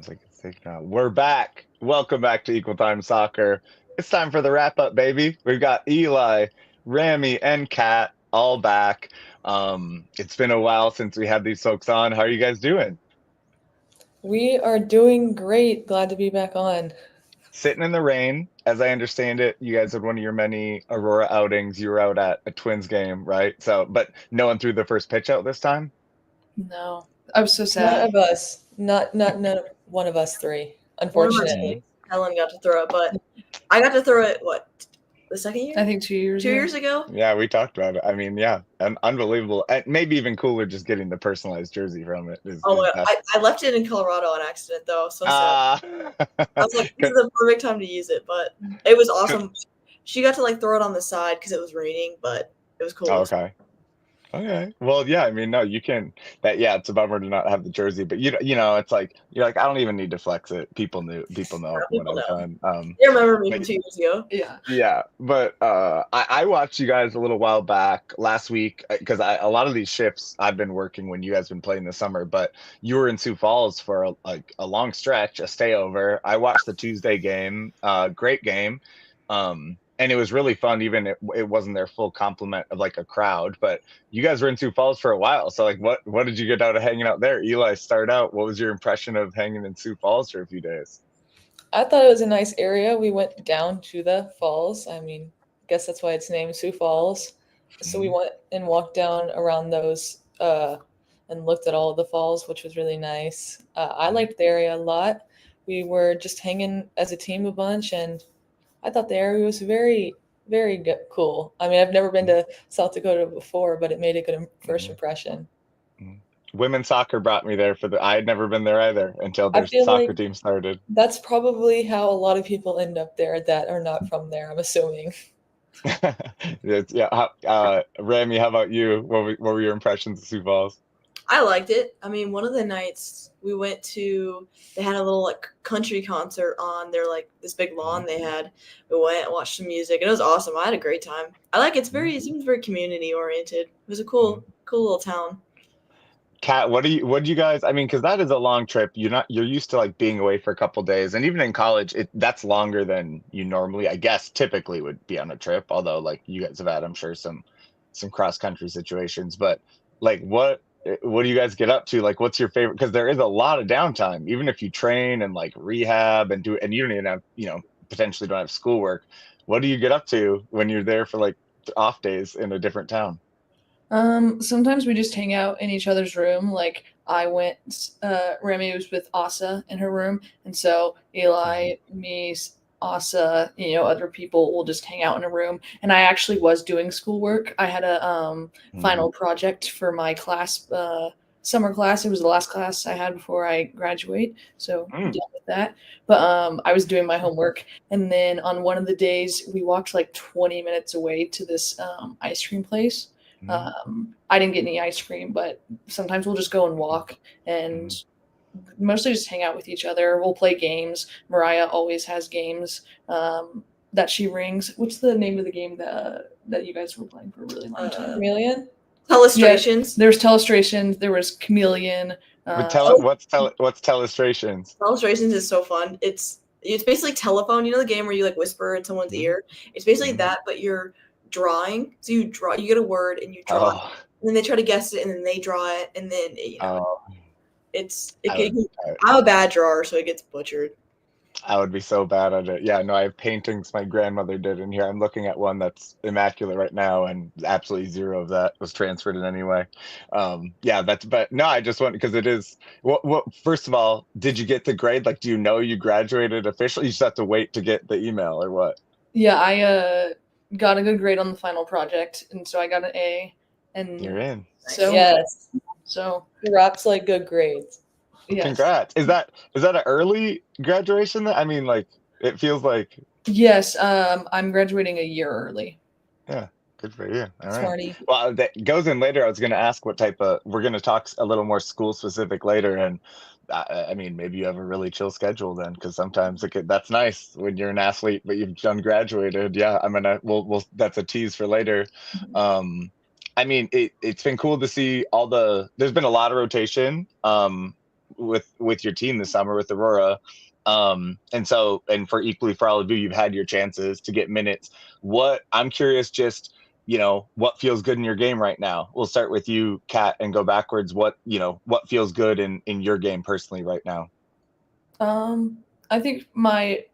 Sounds like it's taken out. We're back. Welcome back to Equal Time Soccer. It's time for the wrap up, baby. We've got Eli, Rami, and Cat all back. It's been a while since we had these folks on. How are you guys doing? We are doing great. Glad to be back on. Sitting in the rain, as I understand it, you guys had one of your many Aurora outings. You were out at a Twins game, right? So, but no one threw the first pitch out this time. No, I was so None sad. of us, not none of one of us three, One of us, Mhm. unfortunately. Helen got to throw it, but I got to throw it, what, the second year? I think 2 years. 2 years ago? Yeah, we talked about it. I mean, yeah, unbelievable. And maybe even cooler just getting the personalized jersey from it. Oh my Is god. I left it in Colorado on accident, though. So sad. Ah. I was like, this is the perfect time to use it, but it was awesome. She got to throw it on the side because it was raining, but it was cool. Okay. Okay. Well, yeah, I mean, no, you can yeah, it's a bummer to not have the jersey, but you know, it's like you're like, I don't even need to flex it. People know People what I've know. done. You remember me but- from 2 years ago? Yeah. Yeah, but I watched you guys a little while back last week because a lot of these shifts I've been working when you guys been playing this summer, but you were in Sioux Falls for a long stretch, a stayover. I watched the Tuesday game, great game, and it was really fun. Even it wasn't their full complement of a crowd, but you guys were in Sioux Falls for a while. So what did you get out of hanging out there? Eli, start out. What was your impression of hanging in Sioux Falls for a few days? I thought it was a nice area. We went down to the falls. I mean, I guess that's why it's named Sioux Falls. So we went and walked down around those and looked at all of the falls, which was really nice. I liked the area a lot. We were just hanging as a team a bunch, and I thought the area was very, very cool. I mean, I've never been to South Dakota before, but it made a good first impression. Women's soccer brought me there I had never been there either until I their feel soccer like- team started. That's probably how a lot of people end up there that are not from there, I'm assuming. Rami, how about you? What were your impressions of Sioux Falls? I liked it. I mean, one of the nights we went to, they had a little country concert on their this big lawn they had. We went and watched some music, and it was awesome. I had a great time. I like it seems very community oriented. It was a cool little town. Kat, what do you guys? I mean, because that is a long trip. You're used to being away for a couple days, and even in college, that's longer than you normally, I guess, typically would be on a trip. Although, you guys have had, I'm sure, some cross country situations. But what do you guys get up to? What's your favorite? Because there is a lot of downtime, even if you train and rehab and and you don't even have, potentially don't have schoolwork. What do you get up to when you're there for off days in a different town? Sometimes we just hang out in each other's room. I went, Remy was with Asa in her room, and so Eli, me, Asa, other people will just hang out in a room. And I actually was doing schoolwork. I had a final project for my class, summer class. It was the last class I had before I graduate, so I'm done with that. But I was doing my homework, and then on one of the days, we walked 20 minutes away to this ice cream place. I didn't get any ice cream, but sometimes we'll just go and walk and mostly just hang out with each other. We'll play games. Mariah always has games that she rings. What's the name of the game that you guys were playing for a really long time? Chameleon? Telestrations. There's Telestrations. There was Chameleon. What's Telestrations? Telestrations is so fun. It's basically telephone. You know the game where you whisper in someone's ear? It's basically that, but you're drawing. So you get a word and you draw it, and then they try to guess it, and then they draw it, and then I'm a bad drawer, so it gets butchered. I would be so bad at it. Yeah, no, I have paintings my grandmother did in here. I'm looking at one that's immaculate right now, and absolutely zero of that was transferred in any way. But no, I just want, because it is what first of all, did you get the grade? Do you know you graduated officially? You just have to wait to get the email, or what? Yeah, I got a good grade on the final project, and so I got an A. And you're in. So yes. So Rapp's good grades. Yes. Congrats. Is that an early graduation? I mean, it feels like. Yes, I'm graduating a year early. Yeah, good for you. All right. Smarty. Well, that goes in later. I was going to ask what type of. We're going to talk a little more school specific later, and I mean, maybe you have a really chill schedule then, because sometimes that's nice when you're an athlete, but you've done graduated. Yeah, we'll that's a tease for later. I mean, it's been cool to see there's been a lot of rotation. with your team this summer with Aurora. And so, and for equally for all of you, you've had your chances to get minutes. What I'm curious, just, what feels good in your game right now? We'll start with you, Kat, and go backwards. What feels good in your game personally right now? I think my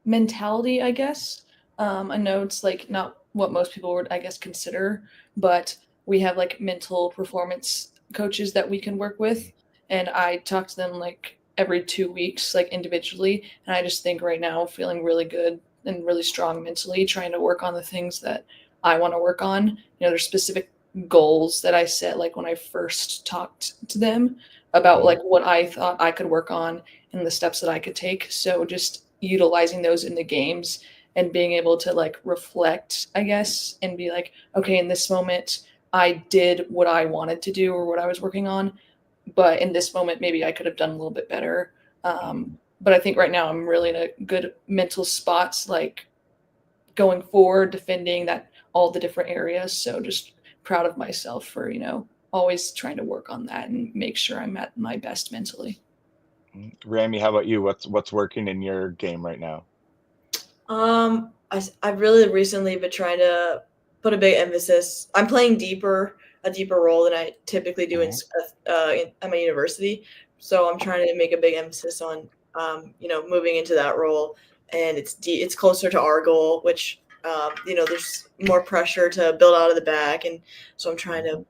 mentality, I guess. I know it's like not what most people would, I guess, consider, but we have like mental performance coaches that we can work with, and I talk to them like every 2 weeks, like individually. And I just think right now, feeling really good and really strong mentally, trying to work on the things that I want to work on. There's specific goals that I set, like when I first talked to them about like what I thought I could work on and the steps that I could take. So just utilizing those in the games and being able to like reflect, I guess, and be like, okay, in this moment, I did what I wanted to do or what I was working on, but in this moment, maybe I could have done a little bit better. But I think right now I'm really in a good mental spots, like going forward, defending that all the different areas. So just proud of myself for, always trying to work on that and make sure I'm at my best mentally. Rami, how about you? What's working in your game right now? I've really recently been trying to put a big emphasis. I'm playing a deeper role than I typically do at my university. So I'm trying to make a big emphasis on, moving into that role, and it's closer to our goal, which, there's more pressure to build out of the back. And so I'm trying to,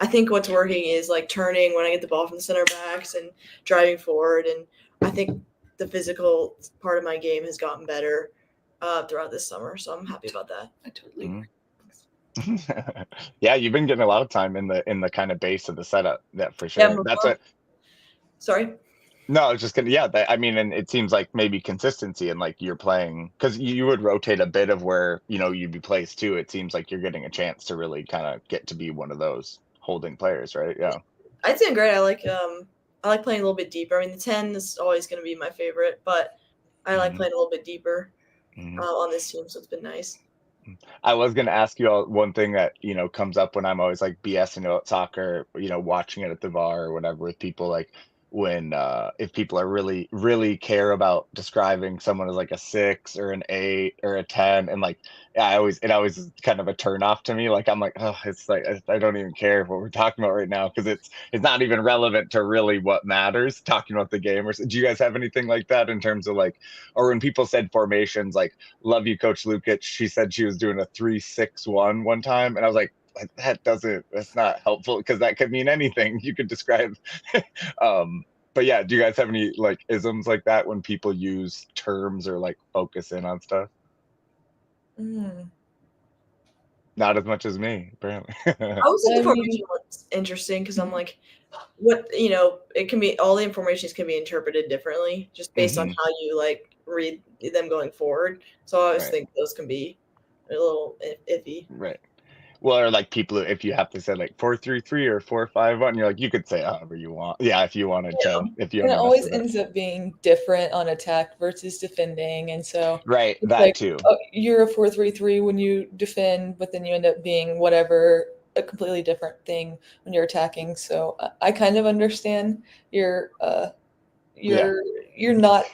I think what's working is like turning when I get the ball from the center backs and driving forward. And I think the physical part of my game has gotten better throughout this summer. So I'm happy about that. I totally agree. Yeah, you've been getting a lot of time in the kind of base of the setup. That for sure. Yeah, That's what. Sorry. No, I was just gonna. Yeah, I mean, and it seems like maybe consistency and like you're playing because you would rotate a bit of where you'd be placed too. It seems like you're getting a chance to really kind of get to be one of those holding players, right? Yeah. I'd say great. I like playing a little bit deeper. I mean, the 10 is always going to be my favorite, but I like playing a little bit deeper on this team, so it's been nice. I was going to ask you all one thing that, comes up when I'm always like BSing about soccer, watching it at the bar or whatever with people, like when, if people are really, really care about describing someone as like a 6 or an 8 or a 10. And like, yeah, it always is kind of a turn off to me. Like, I'm like, oh, it's like, I don't even care what we're talking about right now. Cause it's not even relevant to really what matters talking about the game. Or do you guys have anything like that in terms of like, or when people said formations, like, love you, Coach Lukic. She said she was doing a 3-6-1 one time, and I was like, that's not helpful because that could mean anything. You could describe. But yeah, do you guys have any like isms like that when people use terms or like focus in on stuff? Not as much as me, apparently. I was think the formation was interesting because I'm like, it can be all the informations can be interpreted differently just based on how you like read them going forward. So I always think those can be a little iffy. Right. Well, or like people, if you have to say like 4-3-3 or 4-5-1, you're like, you could say however you want. Yeah, if you wanted to, if you. And it always ends up being different on attack versus defending, and so right, that like, too. You're a 4-3-3 when you defend, but then you end up being whatever, a completely different thing when you're attacking. So I kind of understand you're not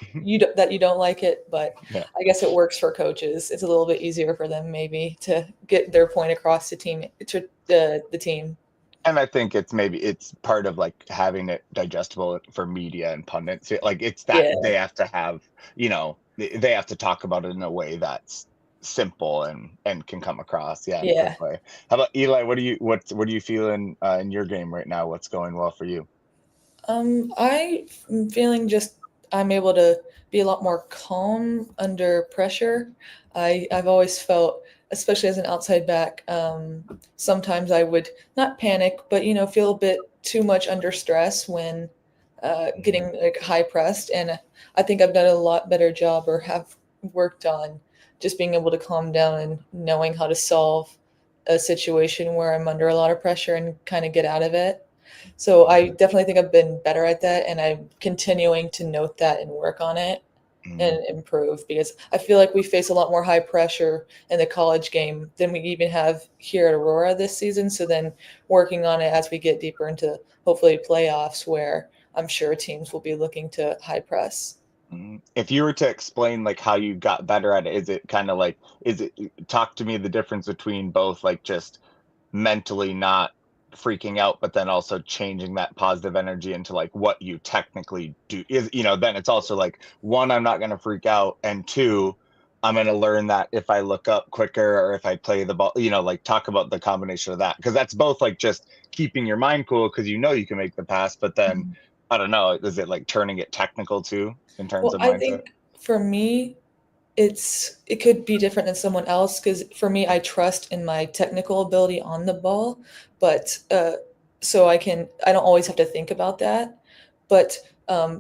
that you don't like it, but I guess it works for coaches. It's a little bit easier for them maybe to get their point across to the team. And I think it's part of like having it digestible for media and pundits. Like it's that they have to have, they have to talk about it in a way that's simple and can come across. Yeah. In a quick way. How about Eli? What do you feel in your game right now? What's going well for you? I'm feeling I'm able to be a lot more calm under pressure. I've always felt, especially as an outside back, sometimes I would not panic, but feel a bit too much under stress when getting like high pressed. And I think I've done a lot better job or have worked on just being able to calm down and knowing how to solve a situation where I'm under a lot of pressure and kind of get out of it. So I definitely think I've been better at that, and I'm continuing to note that and work on it. and improve, because I feel like we face a lot more high pressure in the college game than we even have here at Aurora this season. So then working on it as we get deeper into hopefully playoffs, where I'm sure teams will be looking to high press. If you were to explain like how you got better at it, is it kind of like, talk to me the difference between both like just mentally not freaking out, but then also changing that positive energy into like what you technically do is, then it's also like, one, I'm not going to freak out, and two, I'm going to learn that if I look up quicker or if I play the ball, like talk about the combination of that, because that's both like just keeping your mind cool because you can make the pass, but then I don't know, is it like turning it technical too in terms of mindset? I think for me, it could be different than someone else, because for me, I trust in my technical ability on the ball, but so I don't always have to think about that. But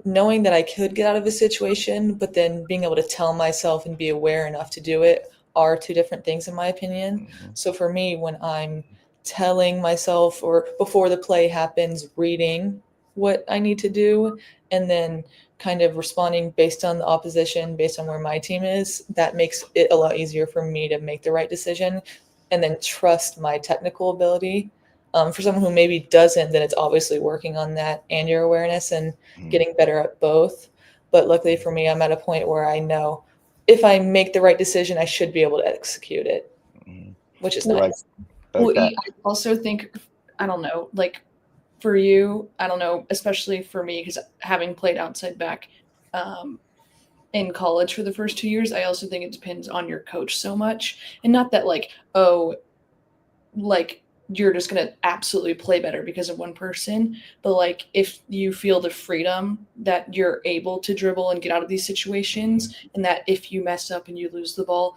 knowing that I could get out of a situation, but then being able to tell myself and be aware enough to do it are two different things, in my opinion. So for me, when I'm telling myself, or before the play happens, reading what I need to do, and then kind of responding based on the opposition, based on where my team is, that makes it a lot easier for me to make the right decision and then trust my technical ability. For someone who maybe doesn't, then it's obviously working on that and your awareness and getting better at both. But luckily for me, I'm at a point where I know if I make the right decision, I should be able to execute it, which is nice. Well, I also think, I don't know, like for you, I don't know, especially for me, because having played outside back in college for the first 2 years, I also think it depends on your coach so much. And not that like, oh, like you're just going to absolutely play better because of one person, but like if you feel the freedom that you're able to dribble and get out of these situations, and that if you mess up and you lose the ball,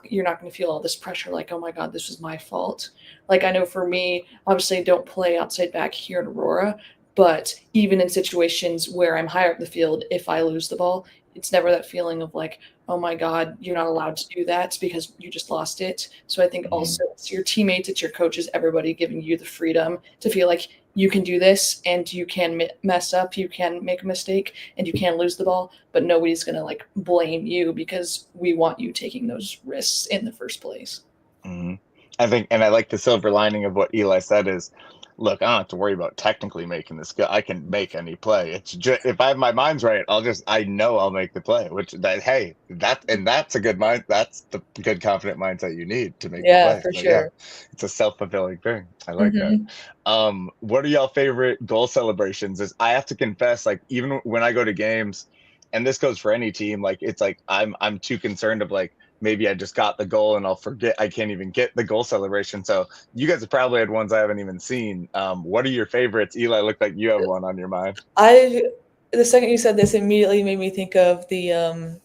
you're not going to feel all this pressure like, oh my God, this was my fault. Like I know for me, obviously I don't play outside back here in Aurora, but even in situations where I'm higher up the field, if I lose the ball, it's never that feeling of like, oh my God, you're not allowed to do that because you just lost it. So I think also it's your teammates, it's your coaches, everybody giving you the freedom to feel like you can do this and you can mess up, you can make a mistake and you can lose the ball, but nobody's going to like blame you because we want you taking those risks in the first place. I think, and I like the silver lining of what Eli said is, look, I don't have to worry about technically making this. I can make any play. It's just, if I have my mind's right, I know I'll make the play. That's a good mind. That's the good confident mindset you need to make the play. For sure. Yeah, it's a self-fulfilling thing. I like that. What are y'all favorite goal celebrations? I have to confess, like even when I go to games, and this goes for any team, like it's like I'm too concerned of like, maybe I just got the goal and I'll forget I can't even get the goal celebration. So you guys have probably had ones I haven't even seen. What are your favorites? Eli, looked like you have one on your mind. The second you said this, immediately made me think of the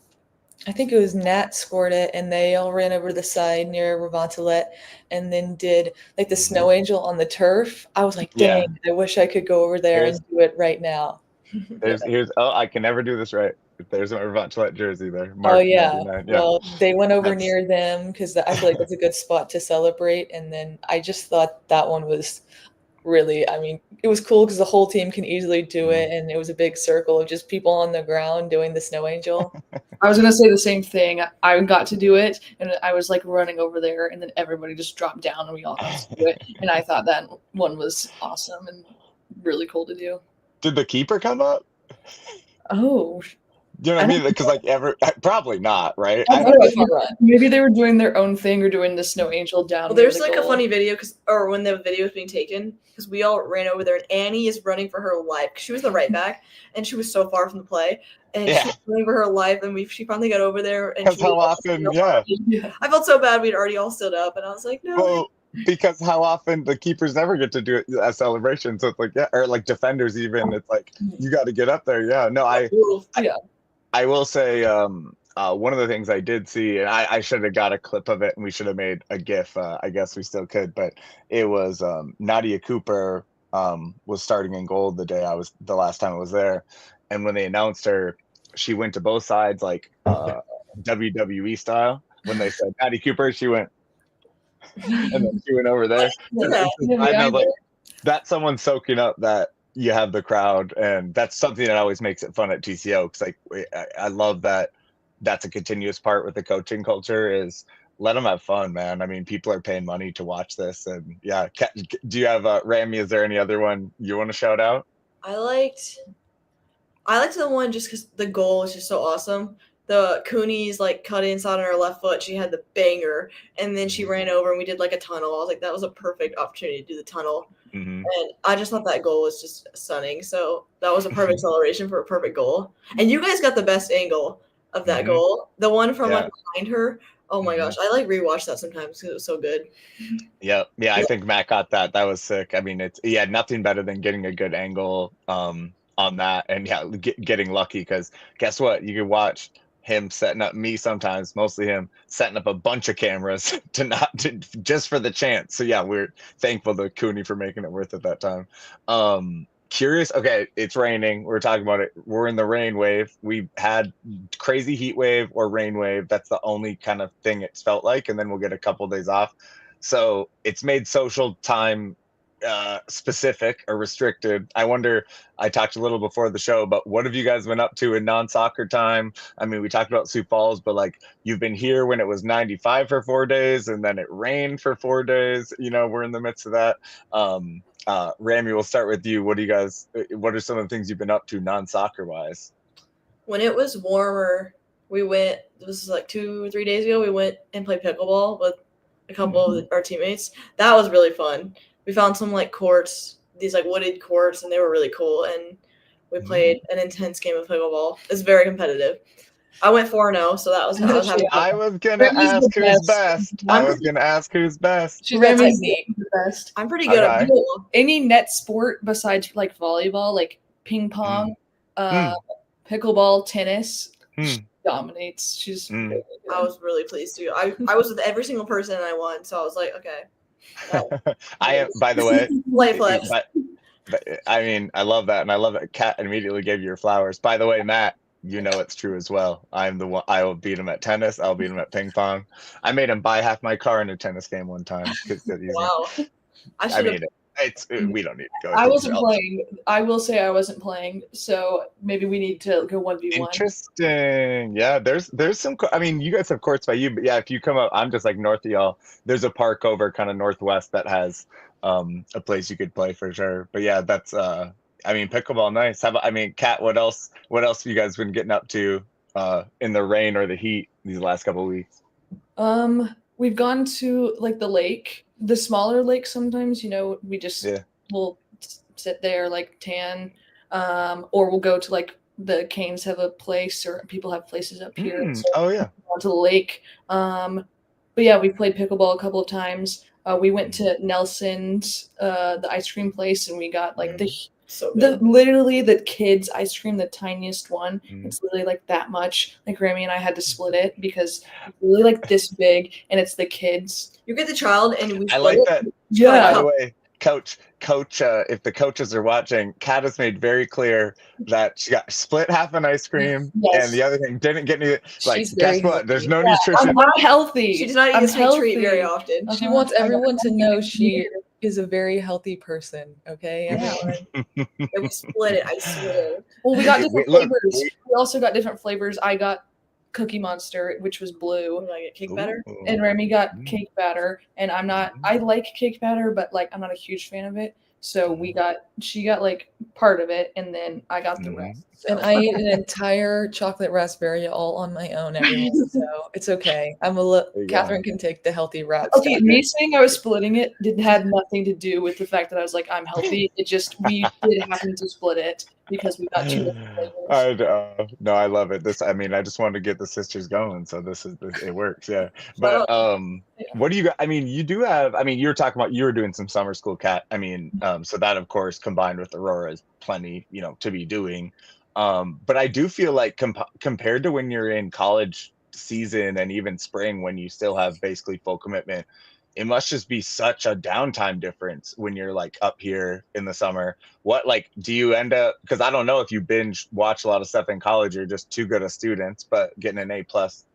I think it was Nat scored it, and they all ran over to the side near Revantilette and then did like the snow angel on the turf. I was like, dang, I wish I could go over there and do it right now. I can never do this right. There's a Revantilette jersey there. Mark, well, they went over near them because I feel like that's a good spot to celebrate. And then I just thought that one was really, I mean, it was cool because the whole team can easily do it, and it was a big circle of just people on the ground doing the snow angel. I was gonna say the same thing. I got to do it, and I was like running over there, and then everybody just dropped down, and we all got to do it. And I thought that one was awesome and really cool to do. Did the keeper come up? Oh. Do you know what I mean? Because like probably not, right? Maybe they were doing their own thing or doing the snow angel down. Well, there's like a funny video when the video was being taken, because we all ran over there, and Annie is running for her life. She was the right back, and she was so far from the play, and she was running for her life. And she finally got over there, and how often? I felt so bad. We'd already all stood up, and I was like, no. Well, because how often the keepers never get to do a celebration, so it's like or like defenders even. It's like you got to get up there. Yeah, no, I will say one of the things I did see, and I should have got a clip of it, and we should have made a GIF. I guess we still could, but it was Nadia Cooper was starting in goal the last time I was there, and when they announced her, she went to both sides like WWE style. When they said Nadia Cooper, she went, and then she went over there. I know, like that's someone soaking up that you have the crowd, and that's something that always makes it fun at TCO. Because like I love that that's a continuous part with the coaching culture is let them have fun, man. I mean, people are paying money to watch this, and yeah. Do you have Rami? Is there any other one you want to shout out? I liked the one just because the goal was just so awesome. The Cooney's like cut inside on her left foot. She had the banger, and then she ran over and we did like a tunnel. I was like, that was a perfect opportunity to do the tunnel. Mm-hmm. And I just thought that goal was just stunning. So that was a perfect celebration for a perfect goal. And you guys got the best angle of that goal. The one from like behind her. Oh my gosh. I like rewatch that sometimes because it was so good. Yeah. I think Matt got that. That was sick. I mean, it's nothing better than getting a good angle on that, and getting lucky, because guess what? You can watch him setting up, me sometimes, mostly him setting up a bunch of cameras just for the chance. So yeah, we're thankful to Cooney for making it worth it that time. Curious. Okay, it's raining. We're talking about it. We're in the rain wave. We've had crazy heat wave or rain wave. That's the only kind of thing it's felt like, and then we'll get a couple days off. So it's made social time specific or restricted. I wonder, I talked a little before the show, but what have you guys been up to in non-soccer time? I mean, we talked about Sioux Falls, but like, you've been here when it was 95 for 4 days, and then it rained for 4 days. We're in the midst of that. Rami, we'll start with you. What are some of the things you've been up to non-soccer wise? When it was warmer, we went, this was like 2 or 3 days ago, we went and played pickleball with a couple of our teammates. That was really fun. We found some like courts, these like wooded courts, and they were really cool. And we played an intense game of pickleball. It's very competitive. I went 4-0, so that was happy. I was gonna ask who's best. I was gonna ask who's best. She's the best. I'm pretty good at pickleball. Any net sport besides like volleyball, like ping pong, pickleball, tennis, she dominates. She's really good. I was really pleased too. I was with every single person and I won, so I was like, okay. I am, by the way, light flex. But I mean, I love that, and I love that Kat immediately gave you your flowers. By the way, Matt, it's true as well. I'm the one. I will beat him at tennis. I'll beat him at ping pong. I made him buy half my car in a tennis game one time. Wow. We don't need to go. I wasn't playing. I will say I wasn't playing, so maybe we need to go 1v1. Interesting. Yeah, there's some. I mean, you guys have courts by you, but yeah, if you come up, I'm just like north of y'all. There's a park over kind of northwest that has a place you could play for sure. But yeah, that's I mean, pickleball, nice. Kat, what else have you guys been getting up to in the rain or the heat these last couple of weeks? We've gone to like the lake, the smaller lake sometimes, we just we'll sit there like tan, or we'll go to like the Canes have a place, or people have places up here. So go to the lake. But yeah, we played pickleball a couple of times. We went to Nelson's, the ice cream place, and we got like literally the kids ice cream, the tiniest one. It's literally like that much. Like Rami and I had to split it because it's really like this big, and it's the kids. You get the child, and we. I like that. Yeah. By the way, coach. If the coaches are watching, Kat has made very clear that she got split half an ice cream, and the other thing didn't get any. Like, guess what? There's no nutrition. I'm healthy. She does not eat a sweet treat very often. She wants everyone to know she is a very healthy person. Okay. And we split it. I swear. Well, we got different flavors. We also got different flavors. I got Cookie Monster, which was blue. I get cake batter. And Rami got cake batter. And I like cake batter, but like I'm not a huge fan of it. So she got like part of it, and then I got the rest. So. And I ate an entire chocolate raspberry all on my own, everyone. So it's okay. Catherine can take the healthy wrap. Okay, me saying I was splitting it had nothing to do with the fact that I was like, I'm healthy. It just, we did happen to split it because we got 2 different flavors. No, I love it. I just wanted to get the sisters going, so it works. Yeah. But what do you got? I mean, you do have, you were talking about, you were doing some summer school, Kat. So that of course combined with Aurora is plenty, to be doing. But I do feel like compared to when you're in college season and even spring, when you still have basically full commitment, it must just be such a downtime difference when you're like up here in the summer. What, like, do you end up, because I don't know if you binge watch a lot of stuff in college, you're just too good of students, but getting an A+,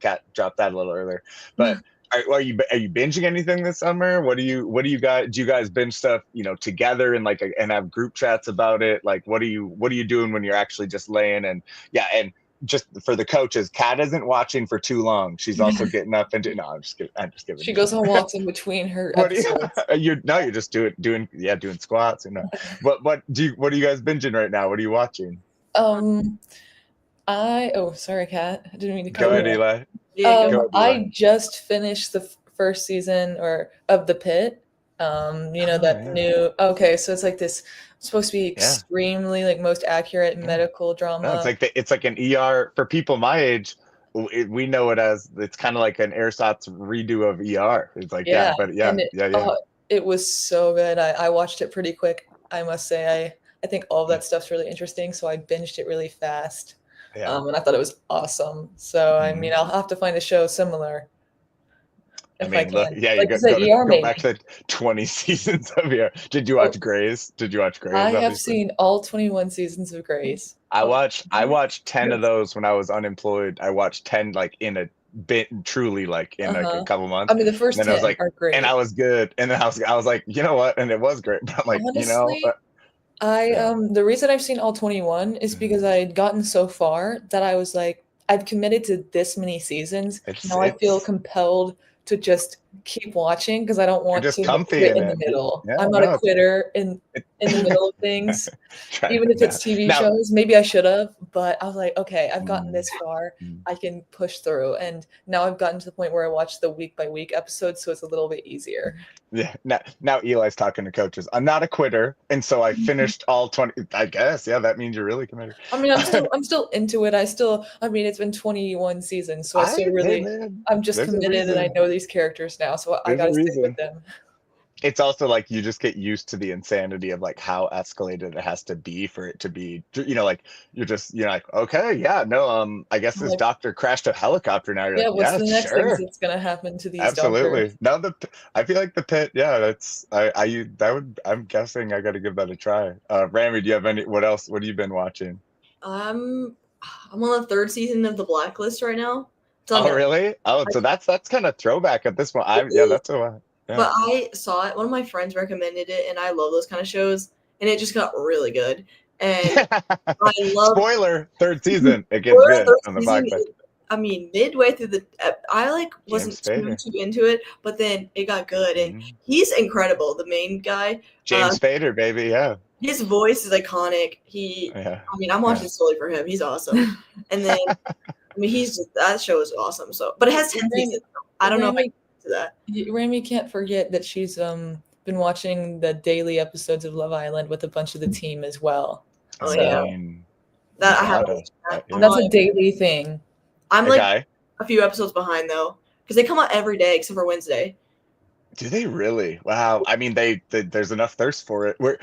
Kat dropped that a little earlier, but are you binging anything this summer? What do you guys do? You guys binge stuff, together and and have group chats about it? Like, what are you doing when you're actually just laying and yeah, and just for the coaches, Kat isn't watching for too long. She's also getting up and no, I'm just kidding. I'm just kidding. She goes on walks in between her What episodes. you're just doing squats. What are you guys binging right now? What are you watching? Sorry, Kat. I didn't mean to cut Go you ahead, off. Eli. Yeah, Go ahead, Eli. I just finished the first season of The Pit. Yeah. new. Okay, so it's like this supposed to be extremely like most accurate medical drama. No, it's like an ER for people my age. We know it as it's kind of like an ersatz redo of ER. It's like it was so good. I watched it pretty quick. I must say I think all of that stuff's really interesting. So I binged it really fast. Yeah. And I thought it was awesome. So I mean, I'll have to find a show similar. I mean, look, yeah, like you go back to the 20 seasons of ER. Did you watch Grey's? I have seen all 21 seasons of Grey's. I watched 10 of those when I was unemployed. I watched 10 like in a bit, truly like in like a couple months. I mean, the first 10 are great, and I was good. And then I was like, you know what? And it was great. But I'm like, honestly, the reason I've seen all 21 is because I had gotten so far that I was like, I've committed to this many seasons. Now I feel compelled to just keep watching because I don't want to quit in the middle. Yeah, I'm not a quitter in the middle of things. Even if it's TV shows, maybe I should have, but I was like, okay, I've gotten this far. I can push through. And now I've gotten to the point where I watch the week by week episodes, so it's a little bit easier. Yeah. Now Eli's talking to coaches. I'm not a quitter, and so I finished all 20. I guess, yeah, that means you're really committed. I mean, I'm still into it. I mean, it's been 21 seasons, so I'm just committed, and I know these characters now, so I gotta stick with them. It's also like you just get used to the insanity of like how escalated it has to be for it to be, like you're like, okay, yeah, no, I guess this doctor crashed a helicopter now. You're like, what's the next thing that's gonna happen to these absolutely doctors? No, I feel like The Pit, I'm guessing I got to give that a try. Rami, do you have what else? What have you been watching? I'm on the third season of The Blacklist right now. Oh, really? Oh, so that's kind of throwbav at this point. That's a while. Yeah. But I saw it. One of my friends recommended it, and I love those kind of shows. And it just got really good. And I love. Spoiler: third season. It gets good on the podcast. I mean, midway through I wasn't too into it, but then it got good, and he's incredible. The main guy, James Spader, baby, yeah. His voice is iconic. I mean, I'm watching solely for him. He's awesome. And then, I mean, that show is awesome. So, but it has 10 seasons. I don't know if I. That Rami can't forget that she's been watching the daily episodes of Love Island with a bunch of the team as well. Oh, so, yeah. That's a daily thing. I'm like a few episodes behind though, because they come out every day except for Wednesday. Do they really? Wow. I mean, there's enough thirst for it. Where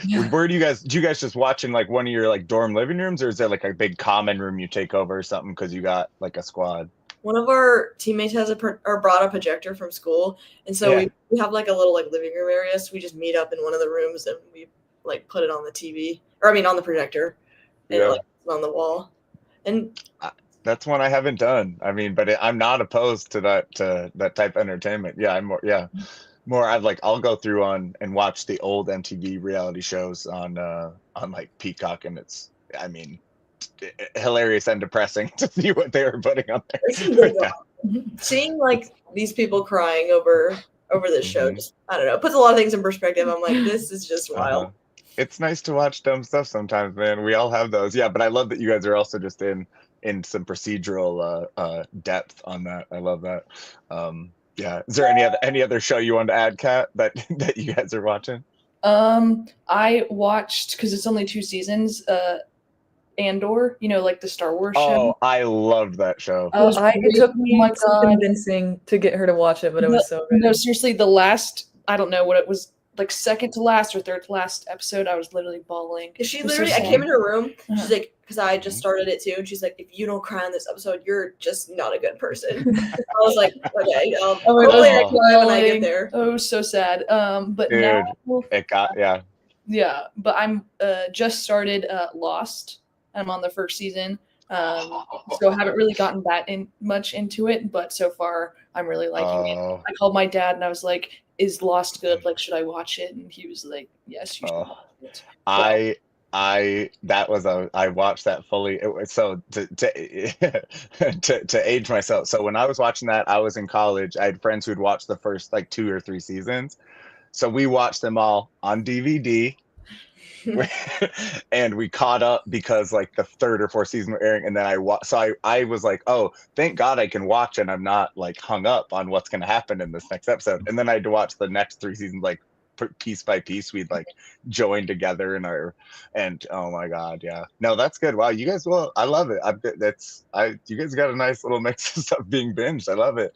do you guys just watch in like one of your like dorm living rooms, or is there like a big common room you take over or something because you got like a squad? One of our teammates has brought a projector from school, and so we have like a little like living room area. So we just meet up in one of the rooms and we like put it on the TV, or I mean on the projector, and it's on the wall. And that's one I haven't done. I mean, but I'm not opposed to that type of entertainment. Yeah, I'm more. I'll go through and watch the old MTV reality shows on like Peacock, and it's, I mean, hilarious and depressing to see what they were putting up there. Seeing like these people crying over this show, just, I don't know, puts a lot of things in perspective. I'm like, this is just wild. It's nice to watch dumb stuff sometimes, man. We all have those. Yeah, but I love that you guys are also just in some procedural depth on that. I love that. Yeah. Is there any other show you wanted to add, Kat, that you guys are watching? I watched, because it's only 2 seasons, Andor, like the Star Wars show. Oh, I loved that show. It took me some convincing to get her to watch it, but it was so good. No, seriously, the last, I don't know what it was, like second to last or third to last episode, I was literally bawling. She literally, I came in her room, she's like, because I just started it too, and she's like, if you don't cry on this episode, you're just not a good person. I was like, okay, hopefully I cry when I get there. Oh, so sad. But dude, now it got, yeah, but I'm just started Lost. I'm on the first season. So I haven't really gotten that much into it, but so far I'm really liking it. I called my dad and I was like, "Is Lost good? Like, should I watch it?" And he was like, "Yes, you should watch it." So, I watched that fully. It was so to age myself. So when I was watching that, I was in college. I had friends who'd watched the first like 2 or 3 seasons. So we watched them all on DVD. And we caught up because like the 3rd or 4th season were airing, and then I was like, oh, thank God I can watch and I'm not like hung up on what's going to happen in this next episode. And then I had to watch the next 3 seasons like piece by piece. We'd like join together and oh my God, yeah, no, that's good. Wow, you guys, well, I love it. You guys got a nice little mix of stuff being binged. I love it.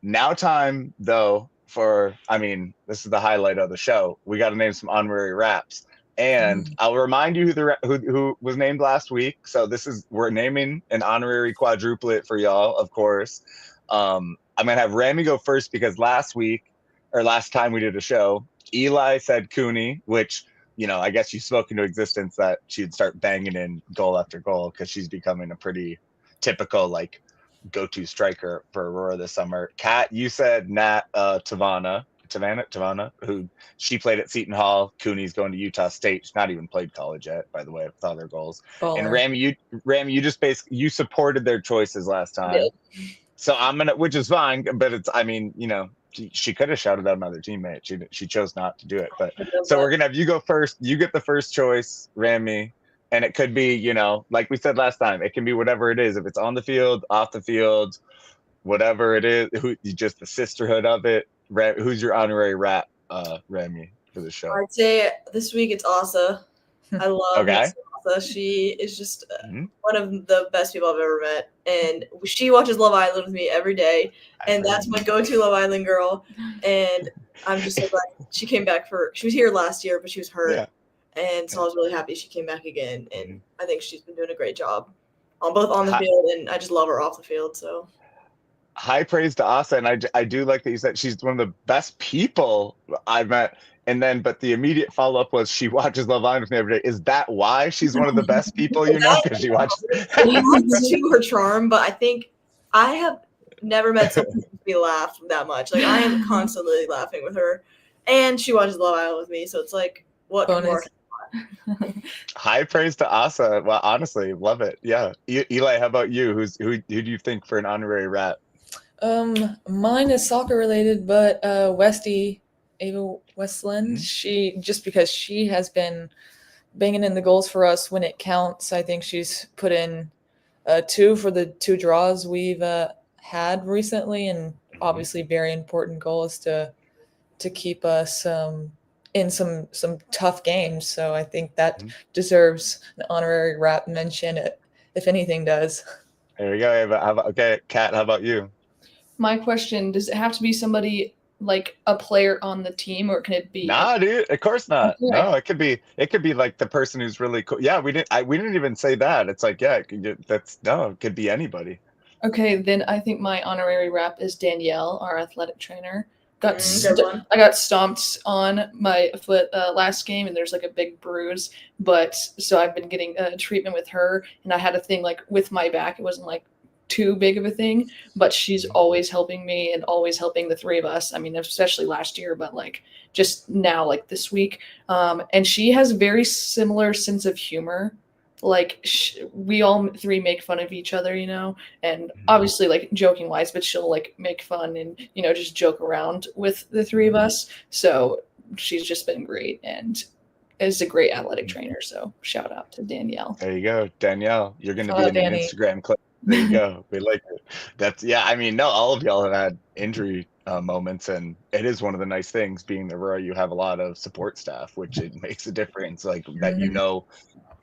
Now time though for, I mean, this is the highlight of the show. We got to name some honorary raps. And I'll remind you who was named last week. So we're naming an honorary quadruplet for y'all, of course. I'm gonna have Rami go first because last time we did a show, Eli said Cooney, which, you know, I guess you spoke into existence that she'd start banging in goal after goal because she's becoming a pretty typical like go-to striker for Aurora this summer. Kat, you said Tavana, who she played at Seton Hall. Cooney's going to Utah State. She's not even played college yet, by the way, with all their goals. Baller. And Rami, you just basically you supported their choices last time. So which is fine, but it's, I mean, you know, she could have shouted out another teammate. She chose not to do it. But so we're gonna have you go first. You get the first choice, Rami. And it could be, you know, like we said last time, it can be whatever it is. If it's on the field, off the field, whatever it is, just the sisterhood of it. Who's your honorary rap, Rami, for the show? I'd say this week it's Asa. I love Asa. She is just one of the best people I've ever met. And she watches Love Island with me every day. And that's my go-to Love Island girl. And I'm just so glad she came back she was here last year, but she was hurt. Yeah. And so I was really happy she came back again. And I think she's been doing a great job both on the field, and I just love her off the field. So high praise to Asa. And I do like that you said she's one of the best people I've met. And then, but the immediate follow-up was she watches Love Island with me every day. Is that why she's one of the best people you know? Because she watches. To her charm, but I think I have never met someone who makes me laugh that much. Like I am constantly laughing with her, and she watches Love Island with me. So it's like, what more? High praise to Asa. Well, honestly, love it. Yeah, Eli, how about you? Who do you think for an honorary rap? Mine is soccer related, but Ava Westland. She, just because she has been banging in the goals for us when it counts. I think she's put in 2 for the 2 draws we've had recently, and obviously very important goals to keep us in some tough games. So I think that deserves an honorary rap mention, if anything does. There you go, Ava. Okay, Kat, how about you? My question, does it have to be somebody like a player on the team, or can it be? Nah, dude, of course not. Okay. No, it could be like the person who's really cool. Yeah, we didn't even say that. It's like, yeah, it could be anybody. Okay, then I think my honorary rap is Danielle, our athletic trainer. I got stomped on my foot last game, and there's like a big bruise. But so I've been getting treatment with her, and I had a thing like with my back. It wasn't like too big of a thing, but she's always helping me and always helping the 3 of us. I mean, especially last year, but like just now, like this week. And she has a very similar sense of humor. Like we all 3 make fun of each other, you know, and obviously like joking wise, but she'll like make fun and, you know, just joke around with the 3 of us. So she's just been great and is a great athletic trainer. So shout out to Danielle. There you go. Danielle, you're going to be in an Instagram clip. There you go. We like it. I mean, no, all of y'all have had injury moments, and it is one of the nice things being the Aurora. You have a lot of support staff, which it makes a difference. Like that, you know,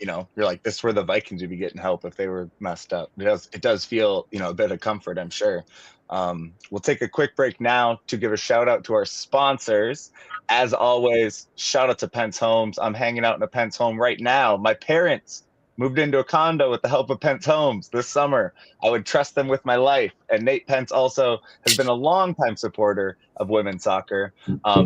you're like, this is where the Vikings would be getting help if they were messed up. It does feel, you know, a bit of comfort, I'm sure. We'll take a quick break now to give a shout out to our sponsors. As always, shout out to Pentz Homes. I'm hanging out in a Pentz home right now. My parents moved into a condo with the help of Pentz Homes this summer. I would trust them with my life. And Nate Pentz also has been a longtime supporter of women's soccer,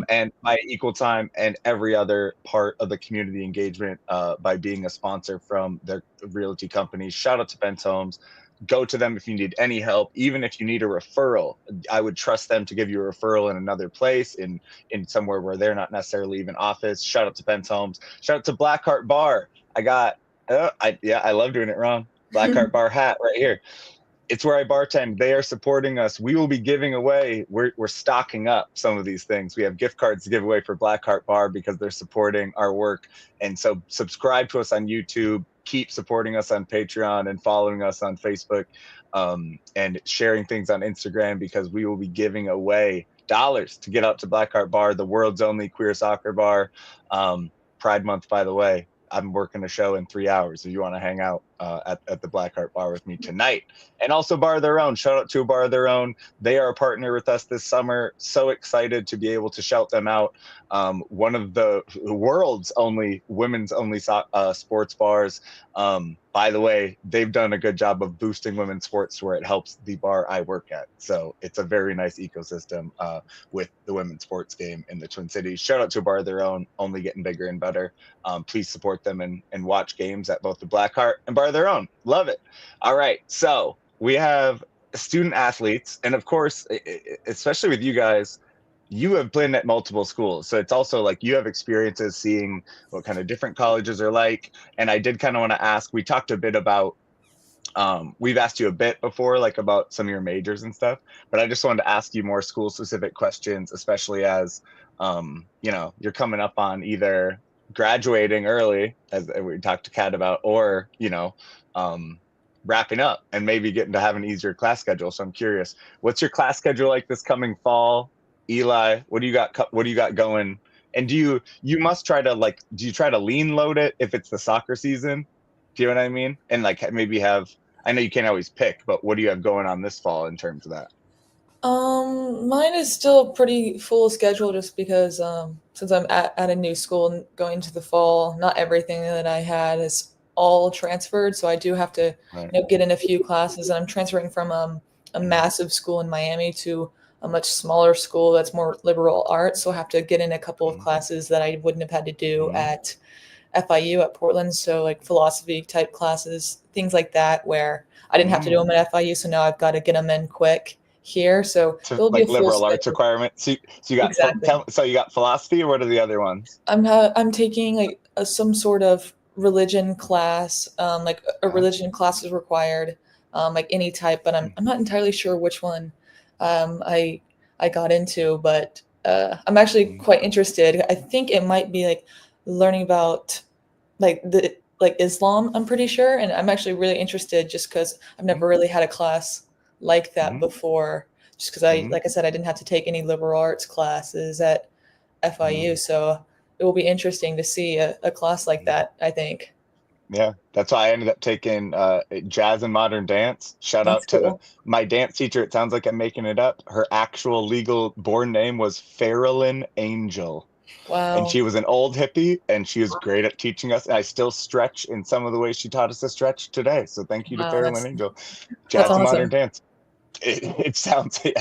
and my equal time and every other part of the community engagement by being a sponsor from their realty companies. Shout out to Pentz Homes. Go to them if you need any help, even if you need a referral. I would trust them to give you a referral in another place, in somewhere where they're not necessarily even office. Shout out to Pentz Homes. Shout out to Blackhart Bar. I got, I love doing it wrong. Blackhart Bar hat right here. It's where I bartend. They are supporting us. We will be giving away. We're stocking up some of these things. We have gift cards to give away for Blackhart Bar because they're supporting our work. And so subscribe to us on YouTube. Keep supporting us on Patreon and following us on Facebook, and sharing things on Instagram, because we will be giving away dollars to get out to Blackhart Bar, the world's only queer soccer bar. Pride Month, by the way. I'm working a show in 3 hours if you want to hang out at the Blackhart Bar with me tonight. And also Bar of Their Own. Shout out to Bar of Their Own. They are a partner with us this summer. So excited to be able to shout them out. One of the world's only women's only sports bars. By the way, they've done a good job of boosting women's sports where it helps the bar I work at. So it's a very nice ecosystem with the women's sports game in the Twin Cities. Shout out to Bar of Their Own, only getting bigger and better. Please support them and watch games at both the Blackhart and Bar of Their Own. Love it. All right, so we have student athletes, and of course, especially with you guys, you have been at multiple schools, so it's also like you have experiences seeing what kind of different colleges are like. And I did kind of want to ask, we talked a bit about, we've asked you a bit before, like about some of your majors and stuff, but I just wanted to ask you more school specific questions, especially as you're coming up on either graduating early, as we talked to Kat about, or wrapping up and maybe getting to have an easier class schedule. So I'm curious, what's your class schedule like this coming fall? Eli, what do you got going? And do you must try to do you try to lean load it if it's the soccer season? Do you know what I mean? And maybe have, I know you can't always pick, but what do you have going on this fall in terms of that? Mine is still pretty full schedule just because since I'm at a new school and going into the fall, not everything that I had is all transferred. So I do have to get in a few classes, and I'm transferring from a massive school in Miami to a much smaller school that's more liberal arts. So I have to get in a couple of classes that I wouldn't have had to do at FIU at Portland. So like philosophy type classes, things like that, where I didn't have to do them at FIU. So now I've got to get them in quick here. So it'll be a full liberal arts requirement. So you got so you got philosophy, or what are the other ones? I'm taking some sort of religion class, like a religion class is required, like any type, but I'm not entirely sure which one I got into, but I'm actually quite interested. I think it might be like learning about Islam, I'm pretty sure, and I'm actually really interested just because I've never really had a class like that before, just because like I said, I didn't have to take any liberal arts classes at FIU, so it will be interesting to see a class like that, I think. Yeah, that's why I ended up taking jazz and modern dance. Shout out to my dance teacher. It sounds like I'm making it up. Her actual legal born name was Farrellyn Angel. Wow. And she was an old hippie, and she was great at teaching us. I still stretch in some of the ways she taught us to stretch today. So thank you to Farrellyn Angel. Jazz and modern dance. It sounds, it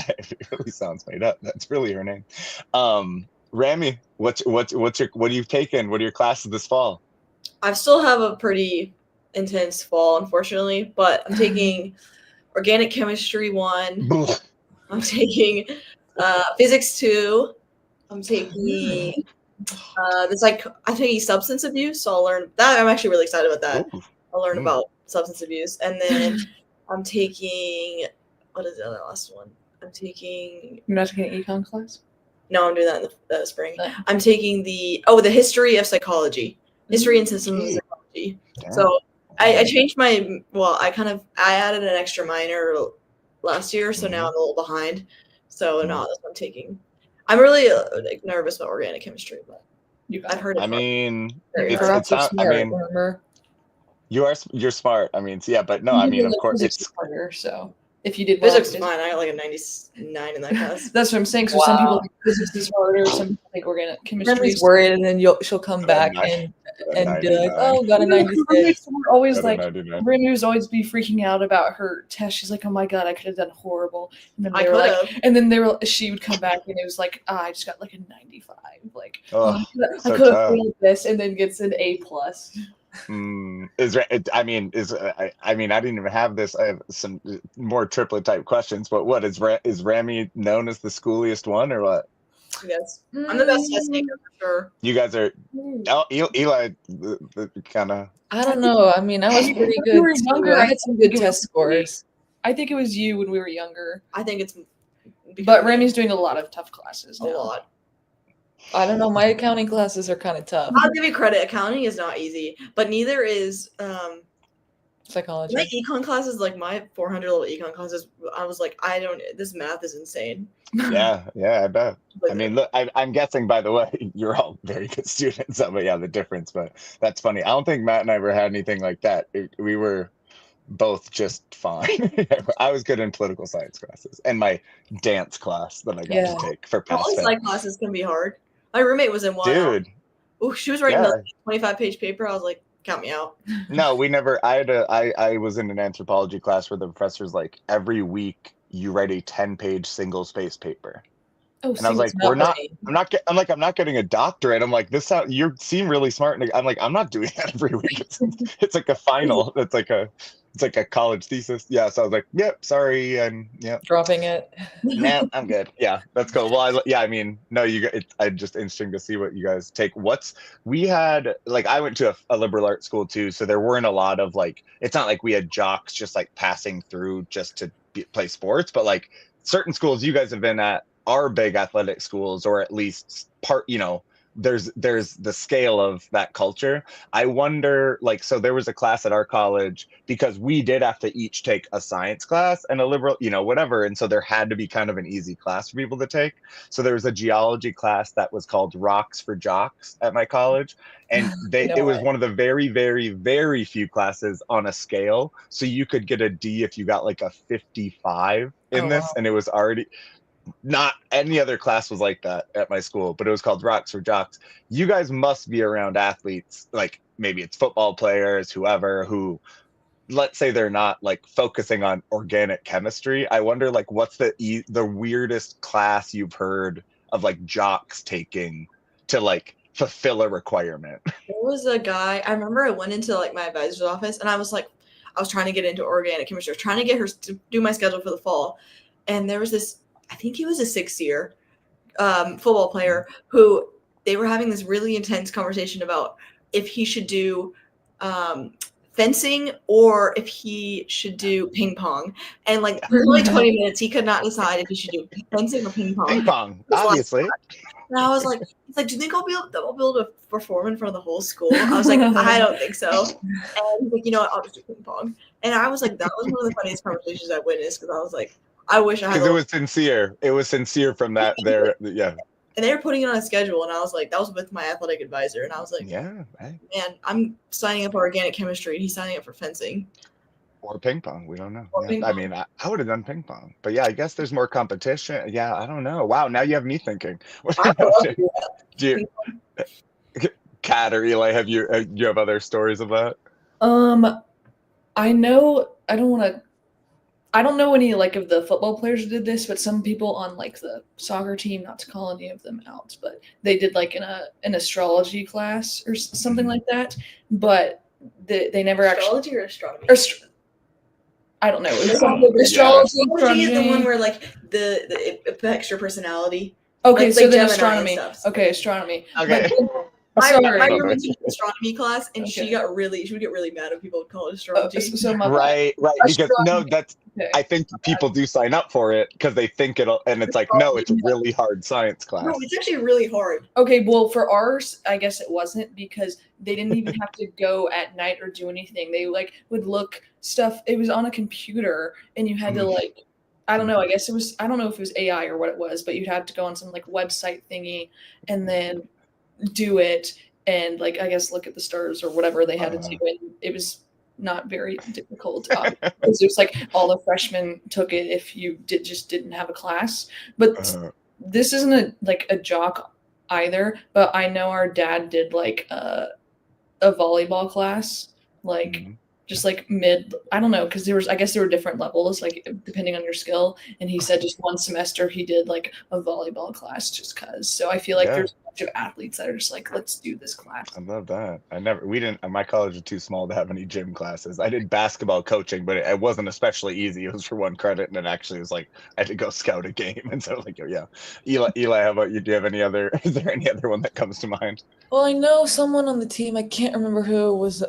really sounds made up. That's really her name. Rami, what are you taking? What are your classes this fall? I still have a pretty intense fall, unfortunately, but I'm taking organic chemistry 1. I'm taking physics 2. I'm taking I'm taking substance abuse, so I'll learn that. I'm actually really excited about that. I'll learn about substance abuse, and then I'm taking, what is the other last one? You're not taking an econ class? No, I'm doing that in the spring. I'm taking the history of psychology. History and systems of psychology. So I changed I added an extra minor last year, so now I'm a little behind. So now that's what I'm taking. I'm really nervous about organic chemistry, but I've heard it. I mean, remember? You're smart. I mean, yeah, but no, I mean, of course, it's harder. So if you did Physics is well. fine. I got like a 99 in that class. That's what I'm saying. So some people Wow. think physics is harder. Some people think organic chemistry Remi's is worried, and then she'll come back and be like, 99. "Oh, got a 96." We're always Got a like, 99. Remy was always be freaking out about her test. She's like, "Oh my god, I could have done horrible." And then I they were could like, have. and then she would come back and it was like, I just got like a 95. Like, Oh, I so could have tough. failed this, and then gets an A plus. I mean, I didn't even have this. I have some more triplet type questions, but what is Rami known as the schooliest one or what? Yes. I'm the best test taker for sure. You guys are, Eli, kind of. I don't know. I mean, I was pretty When we were good too. younger, I I had some think good it was test scores. I think it was you when we were younger. I think it's But Remy's doing a lot of tough classes a now. lot. I don't know. My accounting classes are kind of tough. I'll give you credit. Accounting is not easy, but neither is Psychology. my econ classes. Like my 400 level econ classes, I was like, this math is insane. Yeah, I bet. But I mean, look, I'm guessing, by the way, you're all very good students. But yeah, the difference, but that's funny. I don't think Matt and I ever had anything like that. We were both just fine. I was good in political science classes and my dance class that I got to take for pass all fail. psych classes can be hard. My roommate was in one. Dude, She was writing yeah. a 25-page paper. I was like, count me out. No, we never. I was in an anthropology class where the professor's like, every week you write a 10-page single space paper. Oh, And I was like, not I'm not getting a doctorate. I'm like, you seem really smart. And I'm like, I'm not doing that every week. It's like a final. It's like a college thesis. Yeah. So I was like, yep, sorry. And yeah, dropping it. nah, I'm good. Yeah, that's cool. Well, I mean, no, it's just interesting to see what you guys take. We had, like, I went to a liberal arts school too. So there weren't a lot of like, it's not like we had jocks just like passing through just to play sports, but like certain schools you guys have been at are big athletic schools, or at least there's the scale of that culture. I wonder, like, so there was a class at our college because we did have to each take a science class and a liberal, whatever. And so there had to be kind of an easy class for people to take. So there was a geology class that was called Rocks for Jocks at my college. And it was one of the very, very, very few classes on a scale. So you could get a D if you got like a 55 in this. Wow. And it was already, not any other class was like that at my school, but it was called Rocks for Jocks. You guys must be around athletes, like maybe it's football players, whoever, who, let's say they're not like focusing on organic chemistry. I wonder, like, what's the weirdest class you've heard of like jocks taking to like fulfill a requirement? There was a guy, I remember I went into like my advisor's office and I was trying to get into organic chemistry. I was trying to get her to do my schedule for the fall. And there was this, I think he was a 6th year football player who they were having this really intense conversation about if he should do fencing or if he should do ping pong. And like for only 20 minutes, he could not decide if he should do fencing or ping pong. Ping pong, obviously. And I was like, he's like, do you think I'll be able to perform in front of the whole school? I was like, I don't think so. And he's like, you know what, I'll just do ping pong. And I was like, that was one of the funniest conversations I witnessed because I was like, I wish I had. Because it was sincere. It was sincere from that there. Yeah. And they were putting it on a schedule, and I was like, that was with my athletic advisor, and I was like, yeah, right. Man, I'm signing up for organic chemistry, and he's signing up for fencing. Or ping pong. We don't know. Yeah. I mean, I would have done ping pong, but yeah, I guess there's more competition. Yeah, I don't know. Wow, now you have me thinking. Do you, Kat or Eli, do you have other stories of that? I know. I don't know any like of the football players who did this, but some people on like the soccer team, not to call any of them out, but they did like an astrology class or something like that. But they never astrology or astronomy. I don't know. Astrology is the one where like the affects your personality. Okay, like, so then then astronomy. Okay, astronomy. Okay. My roommate took astronomy class, and she would get really mad when people would call it astrology. Right. Because I think people do sign up for it because they think and it's like, no, it's a really hard science class. No, it's actually really hard. Okay, well, for ours, I guess it wasn't because they didn't even have to go at night or do anything. They like would look stuff. It was on a computer, and you had to like, I don't know. I guess it was. I don't know if it was AI or what it was, but you'd have to go on some like website thingy, and then do it and like I guess look at the stars or whatever they had to do. And it was not very difficult. Because there's like all the freshmen took it if you just didn't have a class. But this isn't a jock either. But I know our dad did like a volleyball class, like just like mid, I don't know, because I guess there were different levels, like depending on your skill. And he said just one semester he did like a volleyball class just cause. So I feel like there's a bunch of athletes that are just like, let's do this class. I love that. My college was too small to have any gym classes. I did basketball coaching, but it wasn't especially easy. It was for 1 credit, and it actually was like I had to go scout a game. And so like, yeah. Eli, how about you? Do you have is there any other one that comes to mind? Well, I know someone on the team, I can't remember who, was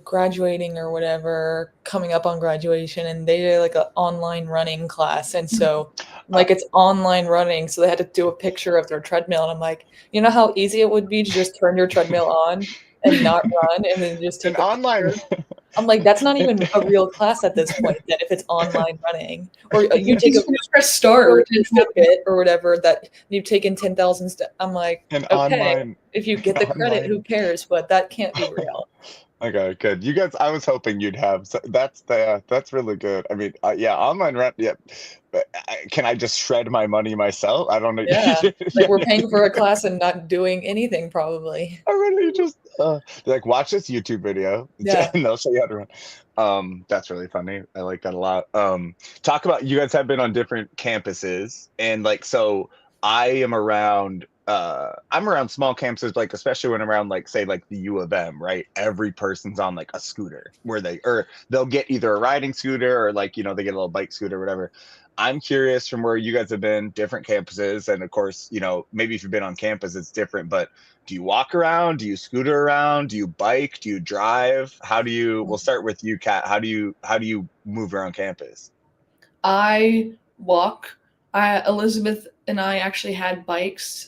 graduating or whatever, coming up on graduation, and they did like an online running class. And so like it's online running, so they had to do a picture of their treadmill. And I'm like, you know how easy it would be to just turn your treadmill on and not run and then just take an online. I'm like, that's not even a real class at this point. That if it's online running, or you take press start or Fitbit or whatever that you've taken 10,000 steps. I'm like, okay, online, if you get the credit, who cares? But that can't be real. Okay, good. You guys, I was hoping you'd have. So that's really good. I mean, yeah, online rent. Yeah, but can I just shred my money myself? I don't know. Yeah, like we're paying for a class and not doing anything probably. I really just like watch this YouTube video. Yeah, and they'll show you how to run. That's really funny. I like that a lot. Talk about, you guys have been on different campuses, and like, so I am around. I'm around small campuses, like especially when I'm around like say like the U of M, right? Every person's on like a scooter or they'll get either a riding scooter or like, they get a little bike scooter or whatever. I'm curious from where you guys have been, different campuses, and of course, maybe if you've been on campus, it's different, but do you walk around? Do you scooter around? Do you bike? Do you drive? We'll start with you, Kat. How do you move around campus? I walk. Elizabeth and I actually had bikes